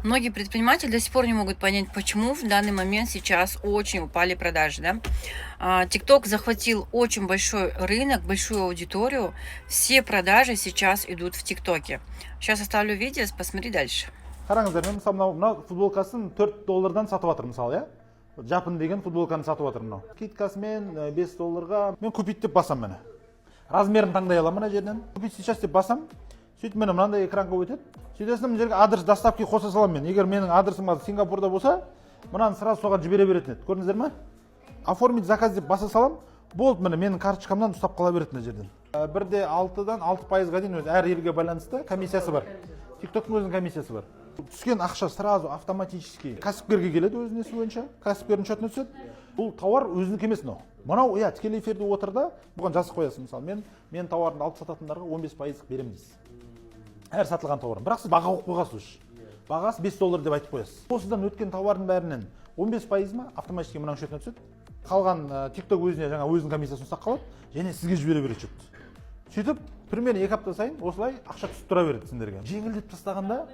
Многие предприниматели до сих пор не могут понять, почему в данный момент сейчас очень упали продажи, да. TikTok захватил очень большой рынок, большую аудиторию. Все продажи сейчас идут в ТикТоке. Сейчас оставлю видео, посмотри дальше. Қараңыздар, мен мысалы мына футболкасын 4 доллардан сатып жатырмын мысалы, иә. Жапын деген футболканы сатып жатырмын мынау. Скидкасымен 5 долларға мен купить деп басам міне. Размерін таңдай аламын мына жерден. Купить сейчас деп басам. Сөйтіп міне мынандай экранға өтеді. Сөйтесің мына жерге адрес доставки қоса саламын мен. Егер менің адресім Сингапурда болса, мынаны сразу соған жібере беретін еді. Көрдіңіздер ме? Оформить заказ деп баса салам. Болды, міне менің карточкамнан ұстап қала беретін мына жерден. 1,6-дан 6%-ға дейін өз әр елге байланысты комиссиясы бар. TikToктың өзінің комиссиясы бар. Түскен ақша сразу автоматически кәсіпкерге келеді өз несі бойынша, кәсіпкердің шотына түседі. Бұл тауар өзінікі емес мынау. Мынау иә тікелей эфирде отырда бұған жазып қоясың мысалы. Мен тауарымды алып сататындарға 15% беремін дейсіз. Әр сатылған тауарын. Бірақ сіз баға қойып қойғансыз уже. Бағасы 5 доллар деп айтып қоясыз. Осыдан өткен тауардың бәрінен 15% ма автоматически мынаның шотына түседі. Қалған TikTok өзіне жаңа өзінің комиссиясын ұстап қалады және сізге жібере береді шотты. Сөйтіп, примерно 2 апта сайын осылай ақша түсіп тұра береді сендерге. Жеңілдетіп тастағанда